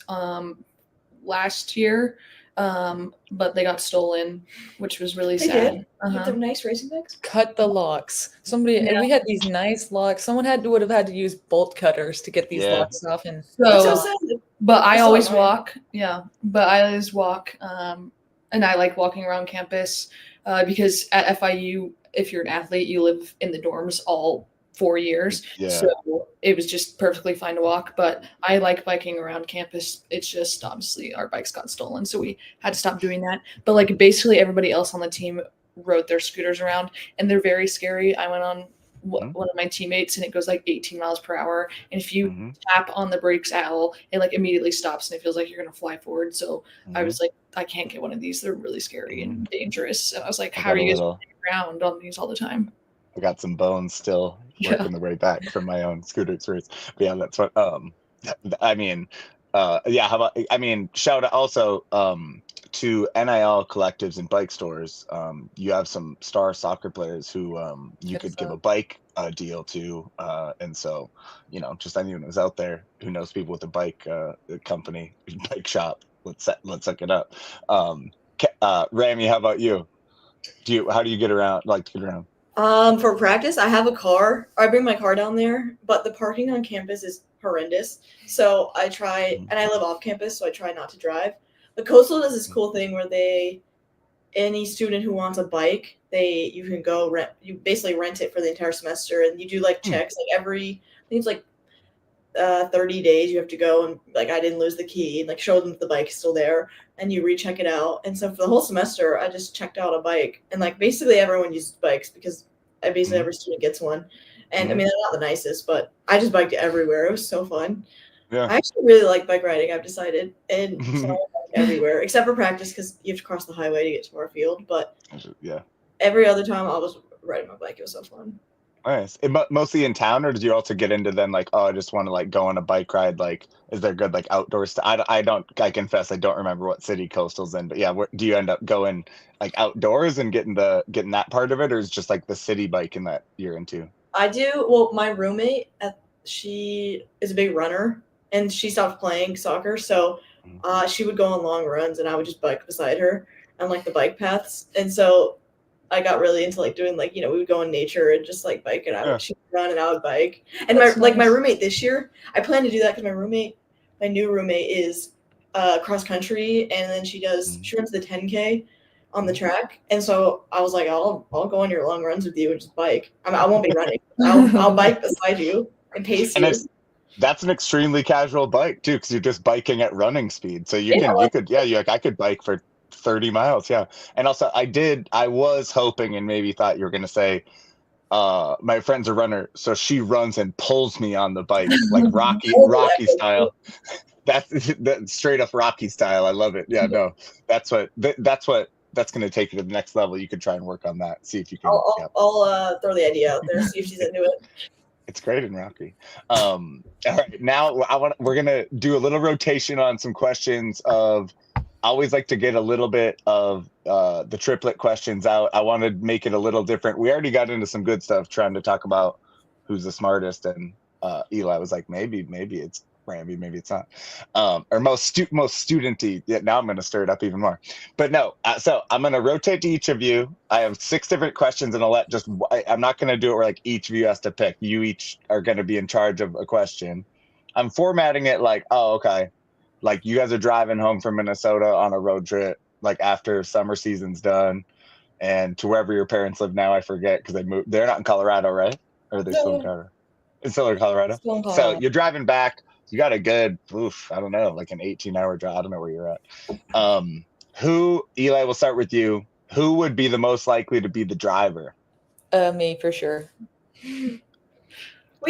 last year, but they got stolen, which was really sad. They're nice racing bikes. Cut the locks. And we had these nice locks. Someone would have had to use bolt cutters to get these locks off. And but I always walk. Yeah, but I always walk. And I like walking around campus because at FIU, if you're an athlete, you live in the dorms all 4 years. Yeah. So it was just perfectly fine to walk, but I like biking around campus. It's just obviously our bikes got stolen, so we had to stop doing that. But like basically everybody else on the team rode their scooters around, and they're very scary. I went on one of my teammates, and it goes like 18 miles per hour. And if you tap on the brakes at all, it like immediately stops, and it feels like you're gonna fly forward. So I was like, I can't get one of these. They're really scary and dangerous. So I was like, how are you guys running around on these all the time? I got some bones still working the way back from my own scooter experience. But yeah, that's what how about, shout out also to NIL collectives and bike stores. You have some star soccer players who you could give a bike deal to, and so just anyone who's out there who knows people with a bike company, bike shop, let's hook it up. Rami, how about you? How do you get around? For practice, I have a car. I bring my car down there, but the parking on campus is horrendous. So I try, and I live off campus, so I try not to drive. But Coastal does this cool thing where any student who wants a bike, you can go rent. You basically rent it for the entire semester, and you do like checks like I think it's like 30 days you have to go and like I didn't lose the key and like show them the bike's still there, and you recheck it out. And so for the whole semester I just checked out a bike, and like basically everyone uses bikes because basically every student gets one. And I mean, they're not the nicest, but I just biked everywhere. It was so fun. I actually really like bike riding, I've decided, and so I bike everywhere except for practice because you have to cross the highway to get to our field. But every other time I was riding my bike. It was so fun. Nice. Mostly in town, or did you also get into then like, I just want to like go on a bike ride? Like, is there good like outdoor stuff? I confess I don't remember what city Coastal's in, but yeah, do you end up going like outdoors and getting that part of it, or is it just like the city biking that you're into? I do. Well, my roommate, she is a big runner, and she stopped playing soccer, so she would go on long runs, and I would just bike beside her on like the bike paths, and so I got really into like doing like, we would go in nature and just like bike, and she would run and I would bike. And my roommate this year, I plan to do that because my new roommate is cross country, and then she runs the 10K. on the track, and so I was like, I'll go on your long runs with you and just bike. I mean, I won't be running. I'll bike beside you and pace And you. that's an extremely casual bike too, because you're just biking at running speed. So you could I could bike for 30 miles. Yeah. And also I was hoping and maybe thought you were gonna say, my friend's a runner, so she runs and pulls me on the bike like Rocky style. That's straight up Rocky style. I love it. Yeah, no, that's going to take you to the next level. You could try and work on that. See if you can. I'll throw the idea out there. See if she's into it. It's great in Rocky. All right, now we're gonna do a little rotation on some questions of. I always like to get a little bit of the triplet questions out. I want to make it a little different. We already got into some good stuff trying to talk about who's the smartest, and Eli was like, maybe it's Rami, maybe it's not, or most studenty. Yeah, now I'm going to stir it up even more. But no, so I'm going to rotate to each of you. I have 6 different questions, and I'm not going to do it where like each of you has to pick. You each are going to be in charge of a question. I'm formatting it like, oh, okay. Like you guys are driving home from Minnesota on a road trip, like after summer season's done, and to wherever your parents live now, I forget because they moved. They're not in Colorado, right? Or are they still in Colorado? It's still in Colorado. So you're driving back. You got a good, I don't know, like an 18-hour drive. I don't know where you're at. Eli, we'll start with you. Who would be the most likely to be the driver? Me for sure. We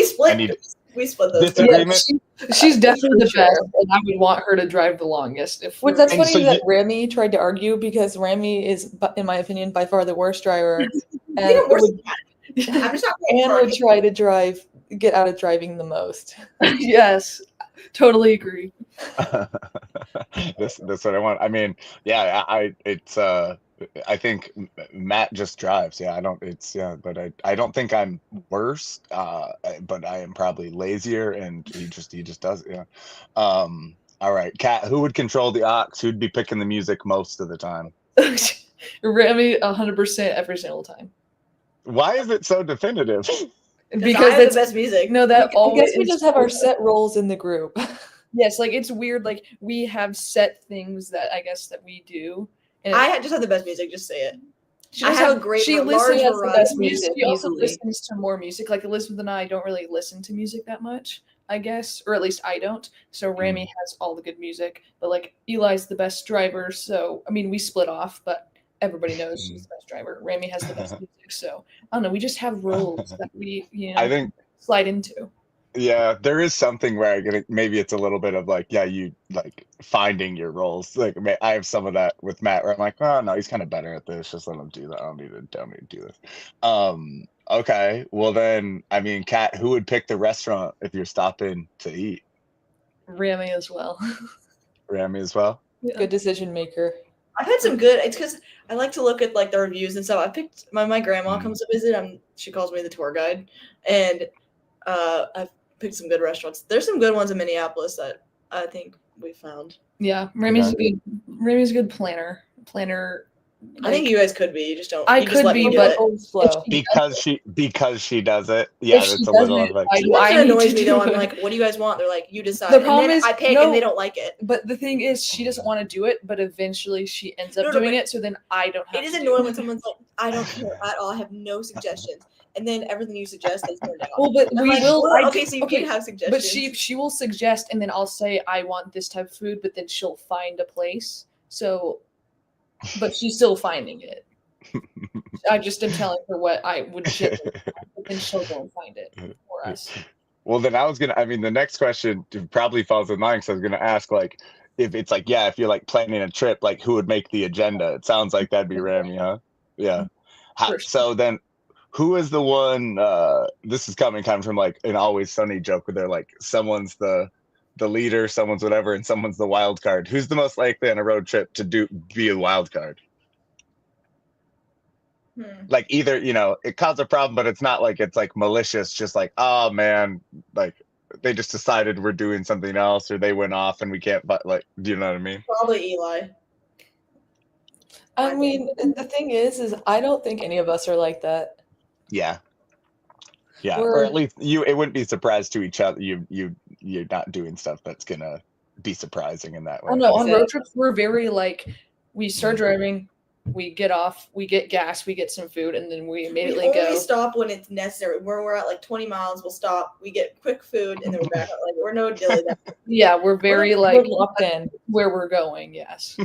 split those. Disagreement? Yeah, she's definitely the best, and I would want her to drive the longest. That's funny that Rami tried to argue because Rami is, in my opinion, by far the worst driver, and would try to get out of driving the most. Yes, totally agree. That's what I want. I mean, yeah, I think Matt just drives. Yeah, but I don't think I'm worse. But I am probably lazier, and he just does it. Yeah. All right, Kat, who would control the aux? Who'd be picking the music most of the time? Rami, 100% every single time. Why is it so definitive? Because that's the best music. No, that always. I guess we just have our set roles in the group. Yes, like it's weird. Like we have set things that I guess that we do. And I just have the best music. Just say it. She listens the best music. She also listens to more music. Like Elizabeth and I don't really listen to music that much, I guess, or at least I don't. So Rami has all the good music, but like Eli's the best driver. So I mean, we split off, but everybody knows she's the best driver. Rami has the best music. So I don't know. We just have roles that we, I think slide into. Yeah, there is something where maybe it's a little bit of like, you like finding your roles. Like I have some of that with Matt where I'm like, oh no, he's kind of better at this. Just let him do that. I don't need to do this. Okay. Well then, I mean, Kat, who would pick the restaurant if you're stopping to eat? Rami as well. Rami as well? Yeah. Good decision maker. I've had some good. It's because I like to look at like the reviews and stuff. I picked my grandma comes to visit. She calls me the tour guide, and I've picked some good restaurants. There's some good ones in Minneapolis that I think we found. Yeah, Rami's a good planner. I think you guys could be. You just don't. I could be, but because she does it. Yeah, it's a little of like. It annoys me though. I'm like, what do you guys want? They're like, you decide. The problem is I pick and they don't like it. But the thing is, she doesn't want to do it, but eventually she ends up doing it. So then I don't have. It is annoying when someone's like, I don't care at all. I have no suggestions. And then everything you suggest is turned down. Well, but we will. Okay, so you can have suggestions. But she will suggest, and then I'll say I want this type of food, but then she'll find a place. So, but she's still finding it. I just am telling her what I would get, but then she'll go and find it for us. Well, then the next question probably falls in line because I was gonna ask like if it's like if you're like planning a trip, like who would make the agenda? It sounds like that'd be Rami, huh? Yeah. So then. Who is the one? This is coming kind of from like an Always Sunny joke where they're like, someone's the leader, someone's whatever, and someone's the wild card. Who's the most likely on a road trip to be a wild card? Like either it caused a problem, but it's not like it's like malicious. Just like, oh man, like they just decided we're doing something else, or they went off and we can't. But like, do you know what I mean? Probably Eli. I mean, the thing is I don't think any of us are like that. Yeah, or at least it wouldn't be surprised to each other. You're not doing stuff that's gonna be surprising in that way. Oh no, on road trips we're very like we start driving, we get off, we get gas, we get some food, and then we immediately we only go. stop when it's necessary. When we're at like 20 miles, we'll stop. We get quick food, and then we're back. Like we're no dilly. Yeah, we're very We're like locked in. where we're going. Yes.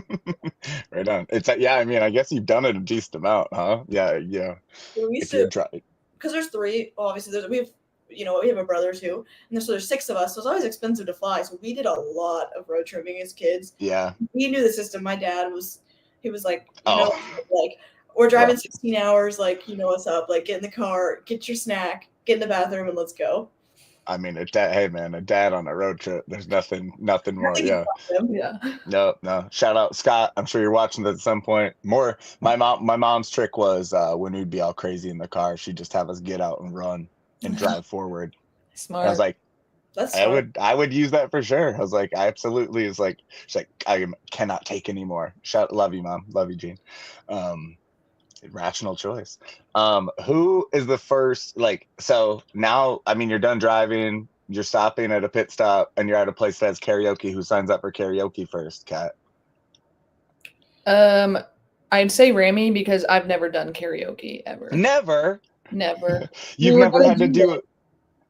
Right on. It's yeah. I mean, I guess you've done it a decent amount, huh? Yeah. Yeah. We used If you're to, driving. because there's three. Well, obviously, we have, we have a brother too, and so there's 6 of us. So it's always expensive to fly. So we did a lot of road tripping as kids. Yeah. We knew the system. My dad was like, like we're driving Well, 16 hours. Like, you know what's up. Like, get in the car, get your snack, get in the bathroom, and let's go. I mean, hey man, a dad on a road trip. There's nothing more. Yeah. Yeah. No. Shout out Scott. I'm sure you're watching this at some point. More. My mom's trick was when we'd be all crazy in the car, she'd just have us get out and run and drive forward. Smart. I was like, That's I would use that for sure. I was like, I absolutely is like, she's like, I cannot take anymore. Love you, Mom. Love you, Gene. Rational choice. Who is the first, like, so now, I mean, you're done driving, you're stopping at a pit stop, and you're at a place that has karaoke. Who signs up for karaoke first, Kat? I'd say Rami because I've never done karaoke ever. Never. You've never had to do it.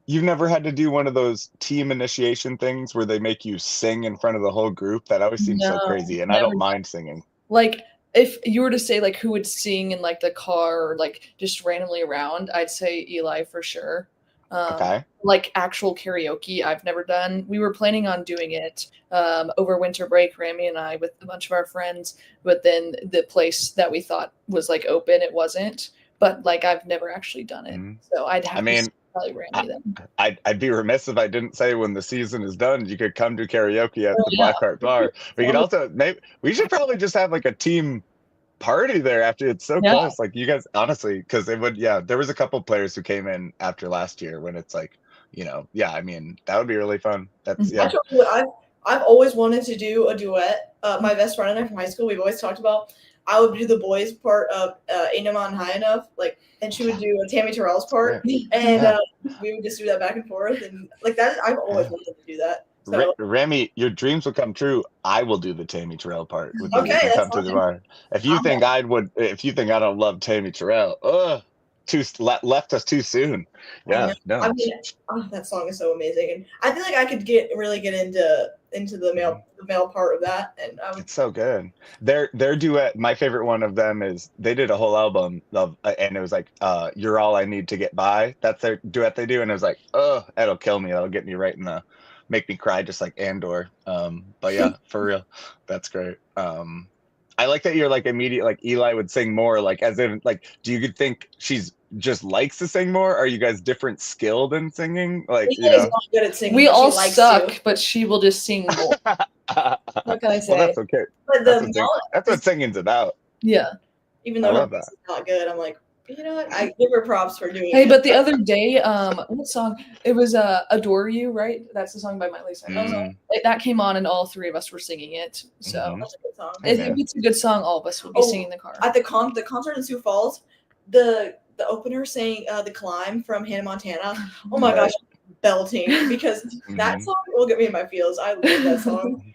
You've never had to do one of those team initiation things where they make you sing in front of the whole group? That always seems so crazy, and I don't mind singing. Like, if you were to say like who would sing in like the car or like just randomly around, I'd say Eli for sure. Okay. Like actual karaoke, I've never done. We were planning on doing it over winter break, Rami and I, with a bunch of our friends. But then the place that we thought was like open, it wasn't. But like I've never actually done it, so I'd have. Probably Rami then. I'd be remiss if I didn't say when the season is done, you could come to karaoke at the Blackhart bar. We could also we should probably just have like a team party there after. It's so close. Like you guys, honestly, because it would. Yeah, there was a couple players who came in after last year when it's like, I mean, that would be really fun. That's I've always wanted to do a duet. My best friend and I from high school, we've always talked about. I would do the boys part of Ain't No Mountain High Enough, like, and she would do Tammy Terrell's part, and we would just do that back and forth, and like that. I've always wanted to do that. So. Rami, your dreams will come true. I will do the Tammy Terrell part. Okay, that's come to the bar. If you think if you think I don't love Tammy Terrell, left us too soon. Yeah, no. I mean, that song is so amazing, and I feel like I could really get into the male part of that, and it's so good. Their duet, my favorite one of them is they did a whole album of, and it was like, "You're All I Need to Get By." That's their duet they do, and it was like, oh, that'll kill me. That'll get me right in the, make me cry just like Andor. But yeah, for real, that's great. I like that you're like immediate, like Eli would sing more, like as in like, do you think she's just likes to sing more? Are you guys different skilled in singing? Like, Eli's not good at singing. We all suck, but she will just sing more. What can I say? Well, that's okay. But that's what singing's about. Yeah. Even though her voice is not good, I'm like, you know what? I give her props for doing it. Hey, but the other day, what song? It was "Adore You," right? That's the song by Miley Cyrus. That came on, and all three of us were singing it. So that's a good song. If it's a good song, all of us would be singing in the car. At the concert in Sioux Falls, the opener sang "The Climb" from Hannah Montana. Oh my gosh, belting, because that song will get me in my feels. I love that song.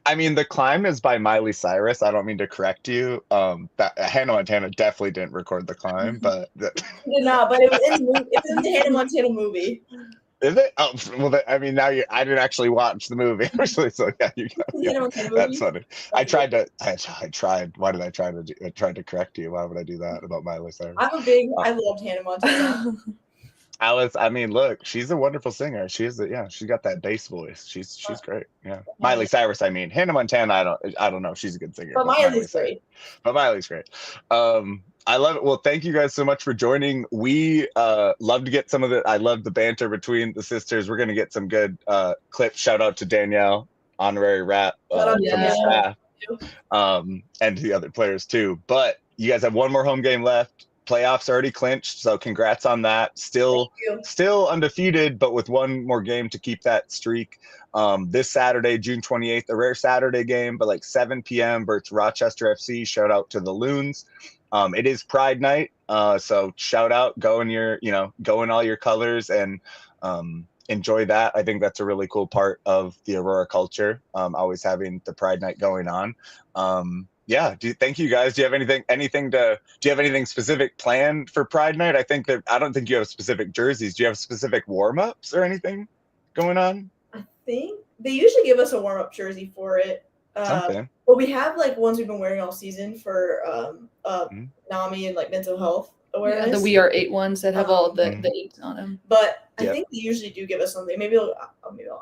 I mean, The Climb is by Miley Cyrus. I don't mean to correct you. Hannah Montana definitely didn't record The Climb, but did not. But it was in the movie. It's in the Hannah Montana movie. Is it? Oh, well, I mean, I didn't actually watch the movie, actually. So yeah, that's funny. I tried. Why did I try to? I tried to correct you. Why would I do that about Miley Cyrus? I loved Hannah Montana. Alice, I mean, look, she's a wonderful singer. She's got that bass voice. She's great. Yeah. Miley Cyrus, I mean. Hannah Montana, I don't know if she's a good singer. But Miley's great. But Miley's great. I love it. Well, thank you guys so much for joining. We love to get some of the, I love the banter between the sisters. We're going to get some good clips. Shout out to Danielle, honorary rap from the staff, and to the other players too. But you guys have one more home game left. Playoffs already clinched, so congrats on that. Still undefeated, but with one more game to keep that streak. This Saturday, June 28th, a rare Saturday game, but like 7 p.m. versus Rochester FC. Shout out to the Loons. It is Pride Night, so shout out, go in all your colors and enjoy that. I think that's a really cool part of the Aurora culture, always having the Pride Night going on. yeah, thank you guys. Do you have anything specific planned for Pride Night? I don't think you have specific jerseys. Do you have specific warm-ups or anything going on? I think they usually give us a warm up jersey for it. Something. But we have like ones we've been wearing all season for NAMI and like mental health awareness. Yeah, the We Are 8 ones that have all the Mhm. 8s on them. But I Yep. think they usually do give us something. Maybe I'll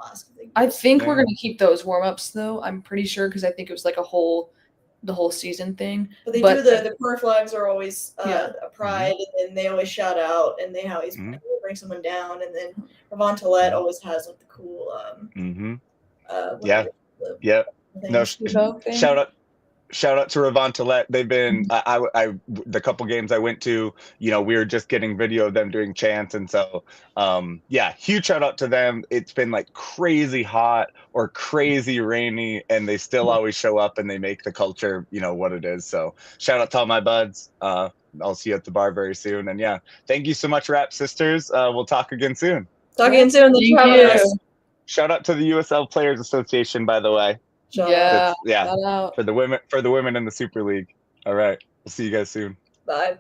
ask. If they I think Yeah. we're gonna keep those warm ups though. I'm pretty sure because I think it was like the whole season thing. But they do the corner flags are always Yeah. a pride, and then they always shout out, and they always bring someone down, and then Ravon Toilette always has like the cool Yeah. Yeah. No, shout out to Ravon Toilette. They've been the couple games I went to, we were just getting video of them doing chants, and so yeah, huge shout out to them. It's been like crazy hot or crazy rainy, and they still always show up and they make the culture what it is. So shout out to all my buds. I'll see you at the bar very soon, and yeah, thank you so much, Rapp Sisters. We'll talk again soon. Talk again soon. Thank you. Shout out to the USL Players Association, by the way. Yeah. For the women in the Super League. All right. We'll see you guys soon. Bye.